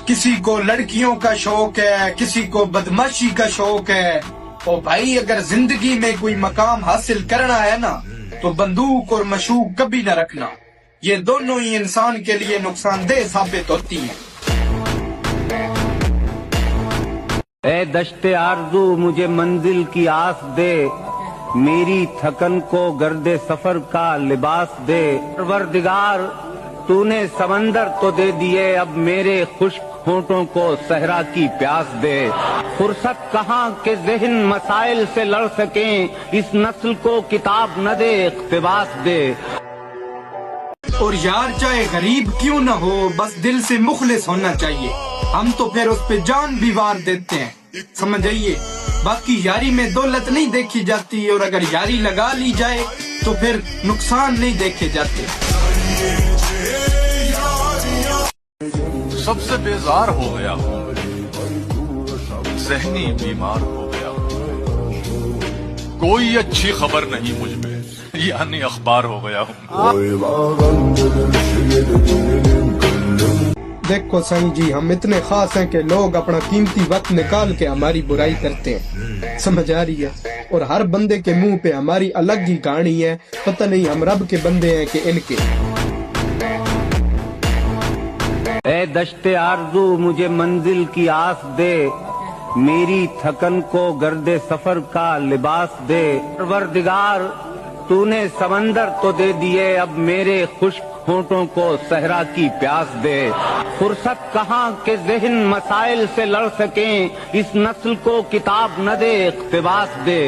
किसी को लड़कियों का शौक है, किसी को बदमाशी का शौक है। ओ भाई, अगर जिंदगी में कोई मकाम हासिल करना है ना, तो बंदूक और मशूक कभी न रखना। ये दोनों ही इंसान के लिए नुकसानदेह साबित होती हैं। ए दश्ते आरज़ू मुझे मंजिल की आस दे, मेरी थकन को गर्दे सफर का लिबास दे। परवरदिगार तूने समंदर तो दे दिए, अब मेरे खुश्क होंठों को सहरा की प्यास दे। फुर्सत कहाँ के ज़हन मसाइल से लड़ सकें, इस नस्ल को किताब न दे इक़्तिबास दे। और यार चाहे गरीब क्यों न हो, बस दिल से मुखलिस होना चाहिए। हम तो फिर उस पे जान भी वार देते हैं, समझ आइए। बाकी यारी में दौलत नहीं देखी जाती, और अगर यारी लगा ली जाए तो फिर नुकसान नहीं देखे जाते। सबसे बेजार हो गया हूँ, ज़हनी बीमार हो गया हूँ। कोई अच्छी खबर नहीं मुझ में, यानी अखबार हो गया हूँ। देखो साईं जी, हम इतने खास हैं कि लोग अपना कीमती वक्त निकाल के हमारी बुराई करते हैं, समझ आ रही है। और हर बंदे के मुंह पे हमारी अलग ही कहानी है। पता नहीं हम रब के बंदे हैं कि इनके। ए दश्ते आरज़ू मुझे मंजिल की आस दे, मेरी थकन को गर्दे सफर का लिबास दे। परवरदिगार तूने समंदर तो दे दिए, अब मेरे खुश्क होंठों को सहरा की प्यास दे। फुर्सत कहाँ के ज़हन मसाइल से लड़ सकें, इस नस्ल को किताब न दे इक़्तिबास दे।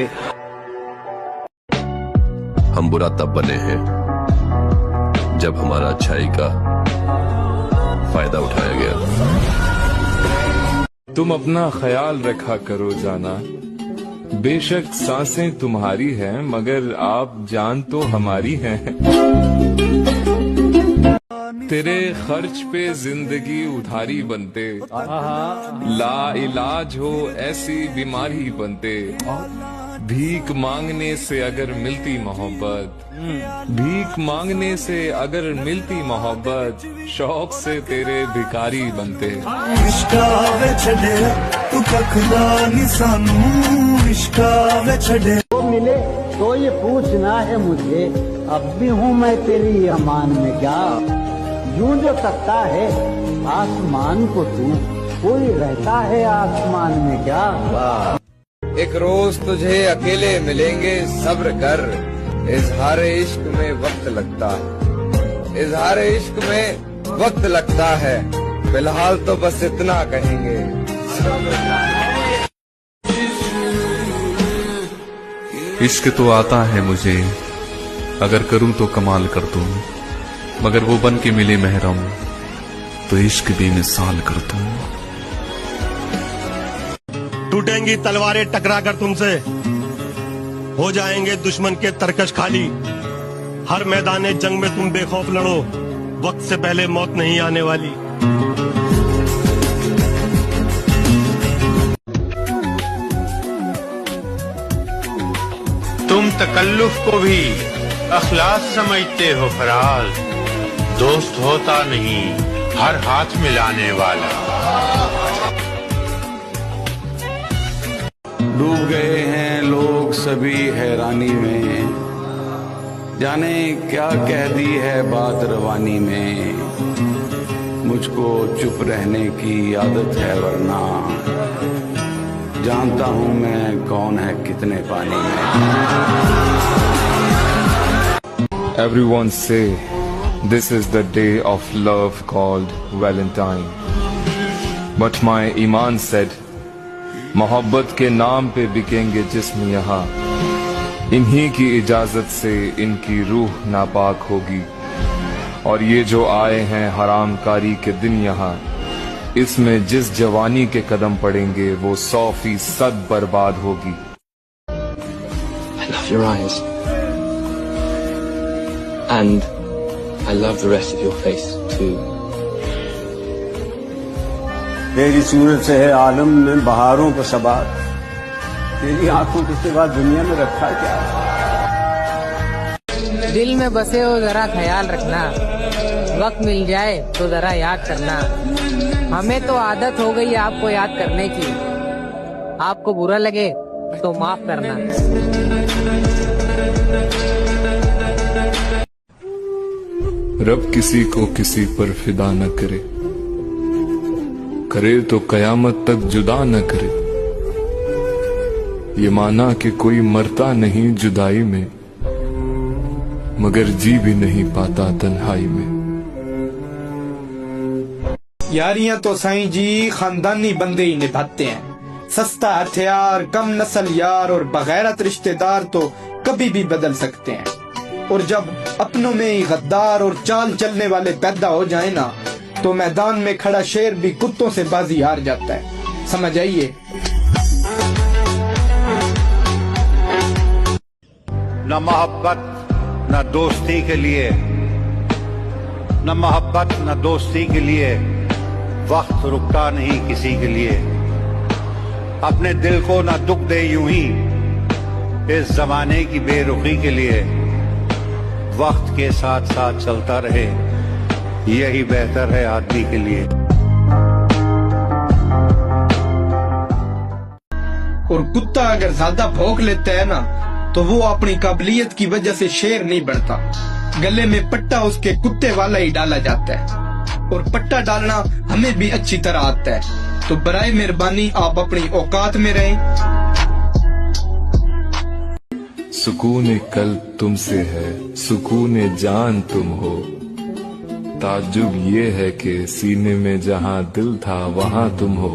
हम बुरा तब बने हैं जब हमारा अच्छाई का फायदा उठाया गया। तुम अपना ख्याल रखा करो जाना, बेशक सांसें तुम्हारी हैं, मगर आप जान तो हमारी हैं। तेरे खर्च पे जिंदगी उधारी बनते, ला इलाज हो ऐसी बीमारी बनते। भीख मांगने से अगर मिलती मोहब्बत, भीख मांगने से अगर मिलती मोहब्बत, शौक से तेरे भिखारी बनते। तो मिले तो ये पूछना है मुझे, अब भी हूँ मैं तेरी अमान में क्या। यूं जो तकता है आसमान को तू, कोई रहता है आसमान में क्या। एक रोज तुझे अकेले मिलेंगे, सब्र कर, इजहार इश्क में वक्त लगता है, इजहार इश्क में वक्त लगता है। फिलहाल तो बस इतना कहेंगे, इश्क तो आता है मुझे, अगर करूं तो कमाल कर दूं, मगर वो बन के मिले महरम तो इश्क बेमिसाल कर दूं। टूटेंगी तलवारें टकरा कर तुमसे, हो जाएंगे दुश्मन के तरकश खाली। हर मैदान जंग में तुम बेखौफ लड़ो, वक्त से पहले मौत नहीं आने वाली। तुम तकल्लुफ को भी अखलास समझते हो फराज, दोस्त होता नहीं हर हाथ मिलाने वाला। डूब गए हैं लोग सभी हैरानी में, जाने क्या कह दी है बात रवानी में। मुझको चुप रहने की आदत है वरना जानता हूँ मैं कौन है कितने पानी में। Everyone say this is the day of love called Valentine, but my Iman said मोहब्बत के नाम पे बिकेंगे जिस्म यहाँ, इन्हीं की इजाजत से इनकी रूह नापाक होगी। और ये जो आए हैं हराम कारी के दिन यहाँ, इसमें जिस जवानी के कदम पड़ेंगे वो 100% बर्बाद होगी। I love your eyes and I love the rest of your face too. तेरी सूरत से है आलम में बहारों को सबात, तेरी आंखों के सिवा दुनिया में रखा क्या। दिल में बसे हो जरा ख्याल रखना, वक्त मिल जाए तो जरा याद करना। हमें तो आदत हो गई है आपको याद करने की। आपको बुरा लगे तो माफ करना। रब किसी को किसी पर फिदा न करे, करे तो कयामत तक जुदा न करे। ये माना कि कोई मरता नहीं जुदाई में, मगर जी भी नहीं पाता तन्हाई में। यारियां तो साईं जी खानदानी बंदे ही निभाते हैं। सस्ता हथियार, कम नस्ल यार और बगैरत रिश्तेदार तो कभी भी बदल सकते हैं। और जब अपनों में ही गद्दार और चाल चलने वाले पैदा हो जाए ना, तो मैदान में खड़ा शेर भी कुत्तों से बाजी हार जाता है। समझ आइए। न मोहब्बत न दोस्ती के लिए, न मोहब्बत न दोस्ती के लिए वक्त रुकता नहीं किसी के लिए। अपने दिल को न दुख दे यूं ही इस जमाने की बेरुखी के लिए। वक्त के साथ साथ चलता रहे, यही बेहतर है आदमी के लिए। और कुत्ता अगर ज्यादा भौंक लेता है ना, तो वो अपनी काबिलियत की वजह से शेर नहीं बनता। गले में पट्टा उसके कुत्ते वाला ही डाला जाता है। और पट्टा डालना हमें भी अच्छी तरह आता है। तो बराए मेहरबानी आप अपनी औकात में रहें। सुकून कल्ब तुमसे है, सुकून जान तुम हो। ताज्जुब ये है कि सीने में जहां दिल था वहां तुम हो।